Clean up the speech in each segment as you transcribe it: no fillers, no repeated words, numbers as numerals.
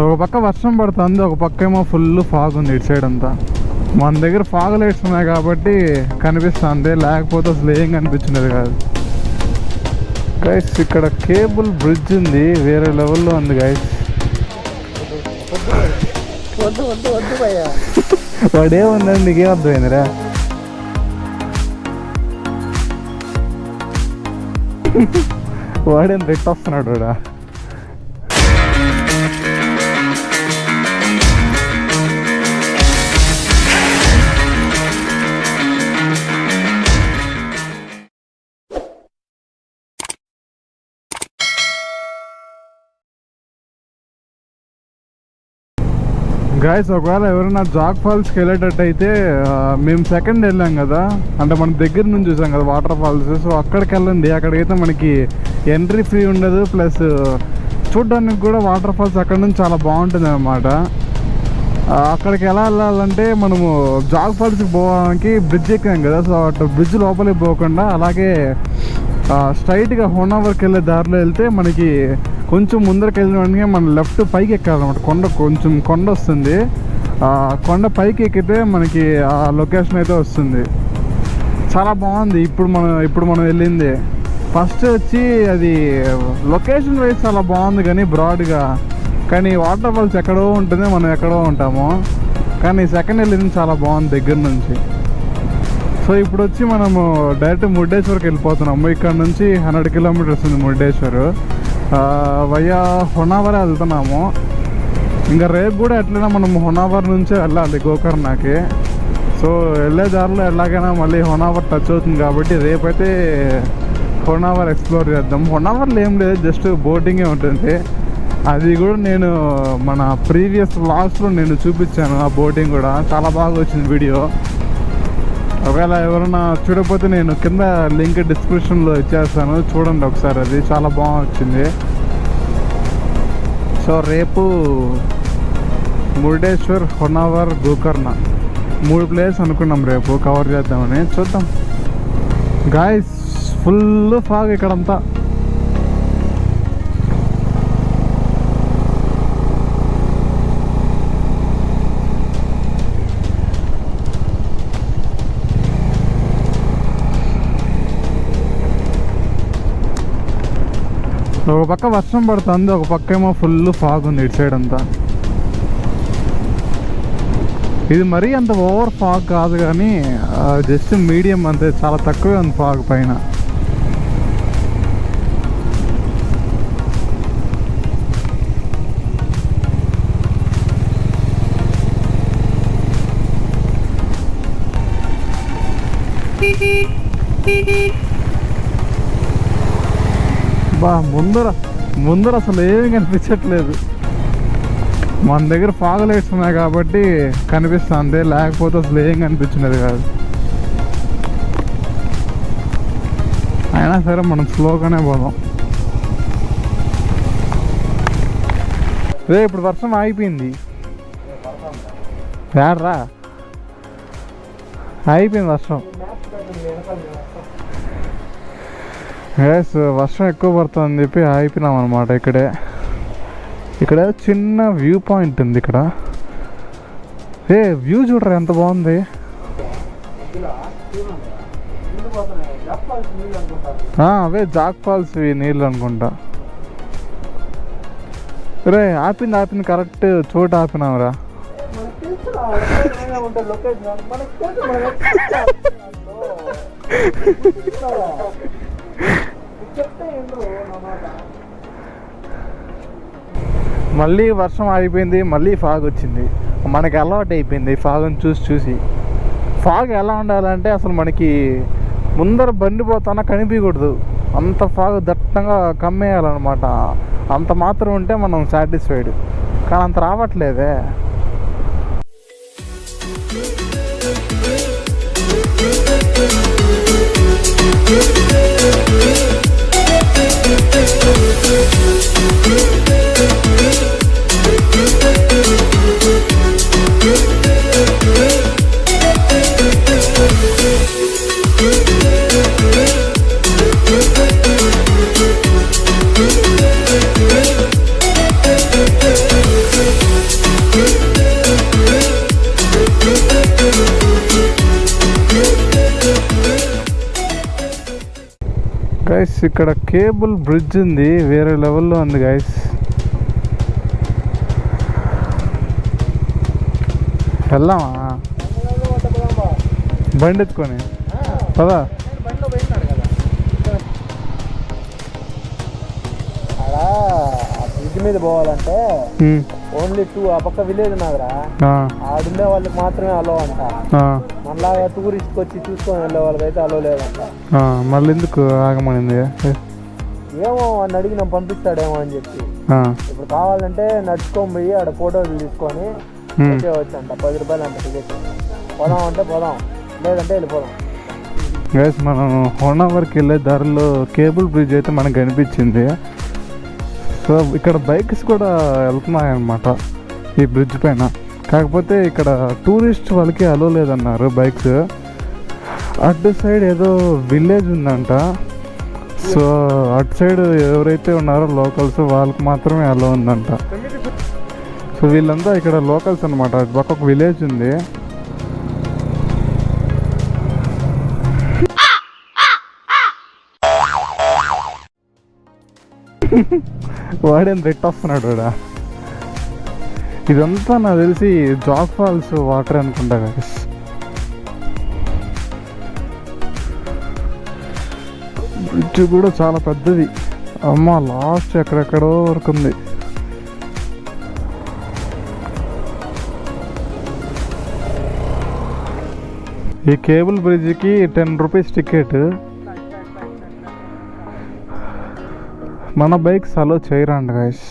ఒక పక్క వర్షం పడుతుంది, ఒక పక్క ఏమో ఫుల్ ఫాగ్ ఉంది ఇటు సైడ్ అంతా. మన దగ్గర ఫాగ్ లైట్స్ ఉన్నాయి కాబట్టి కనిపిస్తుంది, లేకపోతే అసలు ఏం కనిపించినది కాదు గైస్. ఇక్కడ కేబుల్ బ్రిడ్జ్ ఉంది, వేరే లెవెల్లో ఉంది గైస్. వాడేముందండి నీకేం అర్థమైందిరా? వాడేం రెట్ వస్తున్నాడు వాడా. గాయస్, ఒకవేళ ఎవరైనా జాగ్ ఫాల్స్కి వెళ్ళేటట్టయితే, మేము సెకండ్ వెళ్ళాం కదా, అంటే మన దగ్గర నుంచి చూసాం కదా వాటర్ ఫాల్స్. సో అక్కడికి వెళ్ళండి. అక్కడికైతే మనకి ఎంట్రీ ఫ్రీ ఉండదు, ప్లస్ చూడడానికి కూడా వాటర్ ఫాల్స్ అక్కడ నుంచి చాలా బాగుంటుంది అనమాట. అక్కడికి ఎలా వెళ్ళాలంటే, మనము జాగ్ ఫాల్స్కి పోవడానికి బ్రిడ్జ్ ఎక్కాం కదా, సో అటు బ్రిడ్జ్ లోపలికి పోకుండా అలాగే స్ట్రైట్గా హోనావర్కి వెళ్ళే దారిలో వెళ్తే మనకి కొంచెం ముందరికి వెళ్ళిన వెంటనే మన లెఫ్ట్ పైకి ఎక్కాలన్నమాట. కొంచెం కొండ వస్తుంది, కొండ పైకి ఎక్కితే మనకి ఆ లొకేషన్ అయితే వస్తుంది. చాలా బాగుంది. ఇప్పుడు మనం వెళ్ళింది ఫస్ట్ వచ్చి అది లొకేషన్ వైజ్ చాలా బాగుంది, కానీ బ్రాడ్గా. కానీ వాటర్ ఫాల్స్ ఎక్కడో ఉంటుంది, మనం ఎక్కడో ఉంటాము. కానీ సెకండ్ వెళ్ళింది చాలా బాగుంది దగ్గర నుంచి. సో ఇప్పుడు వచ్చి మనము డైరెక్ట్ మురుడేశ్వర్కి వెళ్ళిపోతున్నాము. ఇక్కడ నుంచి 100 కిలోమీటర్స్ ఉంది మురుడేశ్వర్. వయ్యా హొనావర్ వెళ్తున్నాము. ఇంకా రేపు కూడా ఎట్లయినా మనం హొనావర్ నుంచే వెళ్ళాలి గోకర్ణకి. సో వెళ్ళే దారిలో ఎలాగైనా మళ్ళీ హొనావర్ టచ్ అవుతుంది కాబట్టి రేపైతే హొనావర్ ఎక్స్ప్లోర్ చేద్దాం. హొనావర్లో ఏం లేదు, జస్ట్ బోటింగే ఉంటుంది. అది కూడా నేను మన ప్రీవియస్ వ్లాగ్స్లో నేను చూపించాను. ఆ బోటింగ్ కూడా చాలా బాగా వచ్చింది వీడియో. ఒకవేళ ఎవరైనా చూడకపోతే నేను కింద లింక్ డిస్క్రిప్షన్లో ఇచ్చేస్తాను, చూడండి ఒకసారి. అది చాలా బాగా వచ్చింది. సో రేపు మురుడేశ్వర్, హొనావర్, గోకర్ణ 3 ప్లేస్ అనుకున్నాం రేపు కవర్ చేద్దామని. చూద్దాం గాయస్, ఫుల్ ఫాగ్ ఇక్కడంతా. ఒక పక్క వర్షం పడుతుంది, ఒక పక్క ఏమో ఫుల్ ఫాగ్ ఉంది ఇటు సైడ్ అంతా. ఇది మరీ అంత ఓవర్ ఫాగ్ కాదు, కానీ జస్ట్ మీడియం అంతే, చాలా తక్కువే ఉంది ఫాగ్ పైన. ముందర అసలు ఏమీ కనిపించట్లేదు. మన దగ్గర ఫాగ్ లైట్స్ ఉన్నాయి కాబట్టి కనిపిస్తుంది, లేకపోతే అసలు ఏం కనిపించినది కాదు. అయినా సరే మనం స్లోగానే పోదాం. ఇప్పుడు వర్షం ఆగిపోయింది. యాడ్రా అయిపోయింది వర్షం. వర్షం ఎక్కువ పడుతుందని చెప్పి ఆగిపోయినాం అనమాట. ఇక్కడ చిన్న వ్యూ పాయింట్ ఉంది. ఇక్కడ వ్యూ చూడరా ఎంత బాగుంది. అవే జాగ్ ఫాల్స్ నీళ్ళు అనుకుంటా. ఆపింది కరెక్ట్ చోట ఆపినావురా. మళ్ళీ వర్షం ఆగిపోయింది, మళ్ళీ ఫాగ్ వచ్చింది. మనకి అలవాటు అయిపోయింది ఫాగ్ని చూసి. ఫాగ్ ఎలా ఉండాలంటే అసలు మనకి ముందర బండి పోతానా కనిపించకూడదు, అంత ఫాగ్ దట్టంగా కమ్మేయాలన్నమాట. అంత మాత్రం ఉంటే మనం సాటిస్ఫైడ్. కానీ అంత రావట్లేదే. గైస్ ఇక్కడ కేబుల్ బ్రిడ్జ్ ఉంది, వేరే లెవెల్లో ఉంది గైస్. వెళ్దామా బండి ఎత్తుకొని పదా? బ్రిడ్జ్ మీద పోవాలంటే ఓన్లీ 2 ఆ పక్క విలేజ్ నాదరా, ఆడుండే వాళ్ళకి మాత్రమే అలో అంట. మనలాగా టూరిస్ట్ వచ్చి చూసుకొని వెళ్ళే వాళ్ళకి అయితే అలో లేదంట. మళ్ళీ ఎందుకు ఆగమనింది? ఏమో వాడిని అడిగి పంపిస్తాడేమో అని చెప్పి. ఇప్పుడు కావాలంటే నడుచుకొని పోయి ఆడ ఫోటోలు తీసుకొని వచ్చంట. 10 రూపాయలు అంట టికెట్. పోదాం అంటే పోదాం, లేదంటే వెళ్ళిపోదాం. గైస్ మనం హోనావర్కి వెళ్ళే దారిలో కేబుల్ బ్రిడ్జ్ అయితే మనకు కనిపించింది. సో ఇక్కడ బైక్స్ కూడా వెళ్తున్నాయన్నమాట ఈ బ్రిడ్జ్ పైన. కాకపోతే ఇక్కడ టూరిస్ట్ వాళ్ళకి అలో లేదన్నారు బైక్స్. అటు సైడ్ ఏదో విలేజ్ ఉందంట. సో అటు సైడ్ ఎవరైతే ఉన్నారో లోకల్స్ వాళ్ళకి మాత్రమే అలో ఉందంట. సో వీళ్ళంతా ఇక్కడ లోకల్స్ అనమాట. అటు పక్క ఒక విలేజ్ ఉంది. వాడేం రెట్ వస్తున్నాడు వాడా. ఇదంతా నాకు తెలిసి జాగ్ ఫాల్స్ వాటర్ అనుకుంటా కదా. బ్రిడ్జ్ కూడా చాలా పెద్దది. అమ్మ లాస్ట్ ఎక్కడెక్కడో వరకు ఉంది. ఈ కేబుల్ బ్రిడ్జ్కి 10 రూపీస్ టికెట్. మన బైక్స్ అలో చేయరండి గైస్.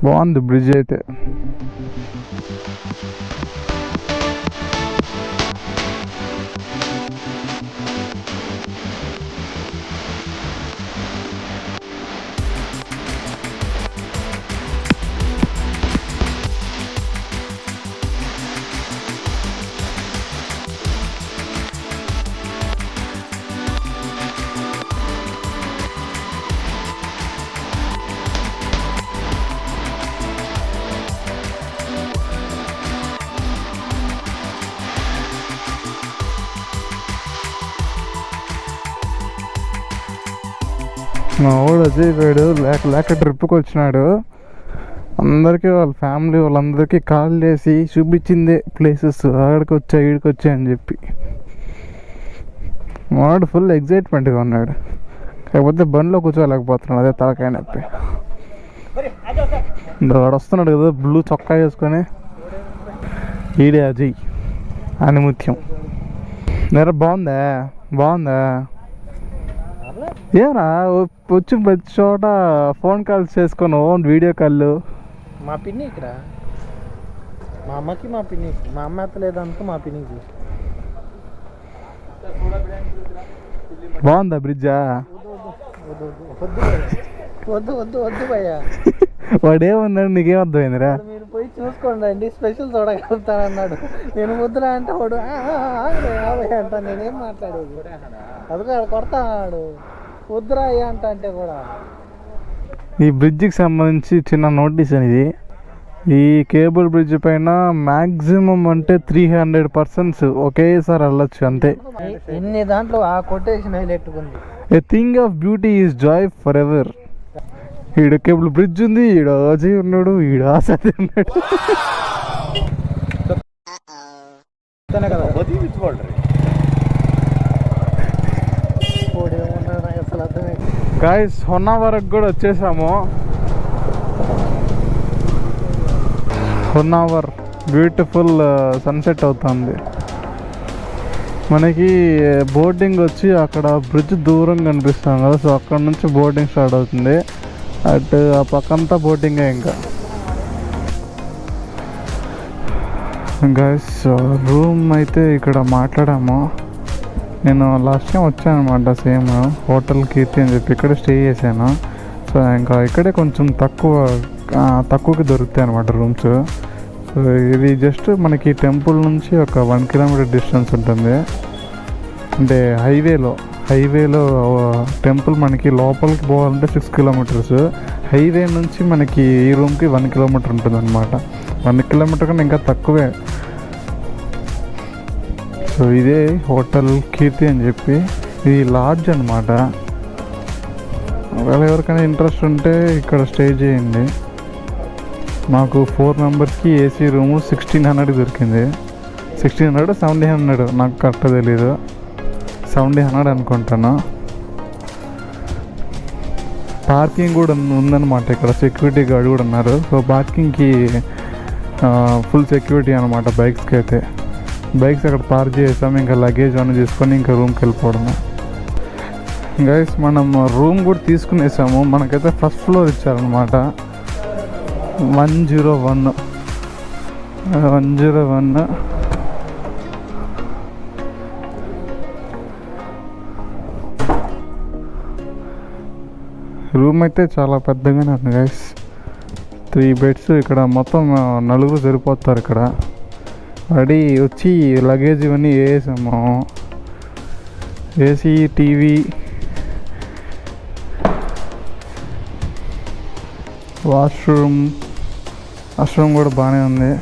బాగుంది బ్రిడ్జ్ అయితే. మా వాడు అజయ్ పోయాడు, లేక ట్రిప్కి వచ్చినాడు. అందరికీ వాళ్ళ ఫ్యామిలీ వాళ్ళందరికీ కాల్ చేసి చూపించిందే ప్లేసెస్, ఆడికి వచ్చా ఈడికి వచ్చా అని చెప్పి. వాడు ఫుల్ ఎగ్జైట్మెంట్గా ఉన్నాడు. కాకపోతే బండిలో కూర్చోలేకపోతున్నాడు, అదే తలకాయ నొప్పి. వాడు వస్తున్నాడు కదా బ్లూ చొక్కా వేసుకొని. ఈడే అజయ్ ఆనిముత్యం. బాగుందా బాగుందా? ఏరా వచ్చి ప్రతి చోట ఫోన్ కాల్స్ చేసుకొని వీడియో కాల్. మా పిన్ని ఇక్కడ, మా అమ్మకి మా పిన్ని, మా అమ్మ ఎత్తలేదంతా మా పిన్నికి. బాగుందా బ్రిడ్జా? వద్దు వద్దు వద్దు భయ్యా. వాడేమన్నాడు నీకేం అర్థమైందిరా? మీరు పోయి చూసుకోండి అండి, స్పెషల్ చూడగలుగుతానన్నాడు. నేను వద్దురా అంటే వాడు అంట. నేనేం మాట్లాడేది? అదిగా కొడతాడు. వద్దురా అయ్యా అంటే కూడా. ఈ బ్రిడ్జికి సంబంధించి చిన్న నోటీస్ అనేది, ఈ కేబుల్ బ్రిడ్జ్ పైన మ్యాక్సిమం అంటే 300 persons ఒకేసారి వెళ్ళొచ్చు అంతే. ఎన్ని దాంట్లో ఆ కొటేషన్ హైలైట్ ఉంది. A thing of beauty is Joy for ever. ఈడ కేబుల్ బ్రిడ్జ్ ఉంది, ఈడ అజయ్ ఉన్నాడు, ఈడ ఆసతి ఉన్నాడు. గాయస్ హొన్నావరకు కూడా వచ్చేసాము. హొన్నావర్ బ్యూటిఫుల్ సన్సెట్ అవుతుంది. మనకి బోర్డింగ్ వచ్చి అక్కడ బ్రిడ్జ్ దూరం కనిపిస్తాం కదా. సో అక్కడ నుంచి బోర్డింగ్ స్టార్ట్ అవుతుంది. అటు ఆ పక్కంతా బోటింగే. ఇంకా గైస్ రూమ్ అయితే ఇక్కడ మాట్లాడాము. నేను లాస్ట్ టైం వచ్చాను అనమాట, సేమ్ హోటల్ కీర్తి అని చెప్పి ఇక్కడ స్టే చేశాను. సో ఇంకా ఇక్కడే కొంచెం తక్కువకి దొరుకుతాయి అనమాట రూమ్స్. సో ఇది జస్ట్ మనకి టెంపుల్ నుంచి ఒక 1 kilometer డిస్టెన్స్ ఉంటుంది. అంటే హైవేలో టెంపుల్ మనకి లోపలికి పోవాలంటే 6 kilometers. హైవే నుంచి మనకి ఈ రూమ్కి 1 kilometer ఉంటుంది అనమాట. 1 kilometer కన్నా ఇంకా తక్కువే. సో ఇదే హోటల్ కీర్తి అని చెప్పి. ఇది లాడ్జ్ అనమాట. ఒకవేళ ఎవరికైనా ఇంట్రెస్ట్ ఉంటే ఇక్కడ స్టే చేయండి. మాకు 4 మెంబర్స్కి ఏసీ రూము 1600 దొరికింది. 1600 1700 నాకు కరెక్ట్ తెలీదు, 1700 అనుకుంటాను. పార్కింగ్ కూడా ఉందన్నమాట. ఇక్కడ సెక్యూరిటీ గార్డ్ కూడా ఉన్నారు. సో పార్కింగ్కి ఫుల్ సెక్యూరిటీ అనమాట. బైక్స్కి అయితే బైక్స్ అక్కడ పార్క్ చేసాం. ఇంకా లగేజ్ అన్నీ తీసుకొని ఇంకా రూమ్కి వెళ్ళిపోవడమే. గైస్ మనం రూమ్ కూడా తీసుకునేసాము. మనకైతే ఫస్ట్ ఫ్లోర్ ఇచ్చారనమాట. 101 రూమ్ అయితే చాలా పెద్దగానే ఉంది గైస్. 3 బెడ్స్. ఇక్కడ మొత్తం 4 సరిపోతారు. ఇక్కడ రెడీ వచ్చి లగేజ్ ఇవన్నీ వేసాము. ఏసీ, టీవీ, వాష్రూమ్ కూడా బాగానే ఉంది.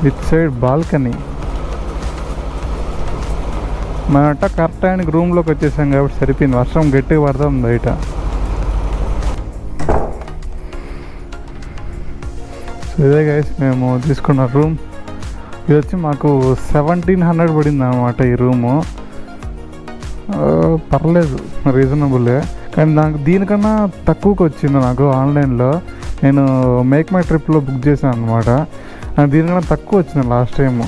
With side balcony. మనట కరెక్ట్ టైంకి రూమ్లోకి వచ్చేసాం కాబట్టి సరిపోయింది. వర్షం గట్టిగా పడతాం బయట. సో ఇదే గైస్ మేము తీసుకున్న రూమ్. ఇది వచ్చి మాకు 1700 పడింది అనమాట ఈ రూము. పర్లేదు, రీజనబులే. కానీ దీనికన్నా తక్కువకి వచ్చింది నాకు ఆన్లైన్లో. నేను మేక్ మై ట్రిప్లో బుక్ చేశాను అనమాట. దీనికన్నా తక్కువ వచ్చింది లాస్ట్ టైము.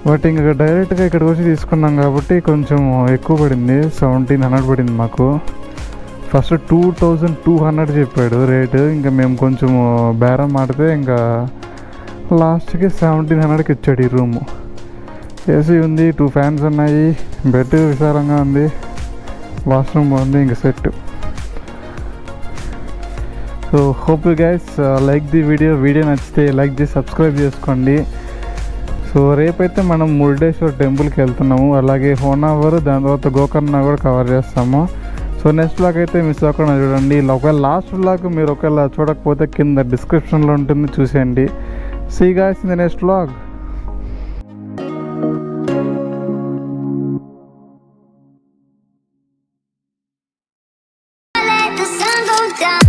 బట్ ఇంకా డైరెక్ట్గా ఇక్కడికి వచ్చి తీసుకున్నాం కాబట్టి కొంచెం ఎక్కువ పడింది. 1700 పడింది మాకు. ఫస్ట్ 2200 చెప్పాడు రేటు. ఇంకా మేము కొంచెం బేరం ఆడితే ఇంకా లాస్ట్కి 1700కి ఇచ్చాడు ఈ రూము. ఏసీ ఉంది, 2 ఫ్యాన్స్ ఉన్నాయి, బెడ్ విశాలంగా ఉంది, వాష్రూమ్ బాగుంది, ఇంకా set. So hope you guys like the video నచ్చితే లైక్ చేసి సబ్స్క్రైబ్ చేసుకోండి. సో రేపైతే మనం మురుడేశ్వర్ టెంపుల్కి వెళ్తున్నాము. అలాగే హోనావర్, దాని తర్వాత గోకర్ణ కూడా కవర్ చేస్తాము. సో నెక్స్ట్ వ్లాగ్ అయితే మిస్ అవ్వకుండా చూడండి. ఒకవేళ లాస్ట్ వ్లాగ్ మీరు ఒకవేళ చూడకపోతే కింద డిస్క్రిప్షన్లో ఉంటుంది, చూసేయండి. See guys in the next vlog. Let the sun go down.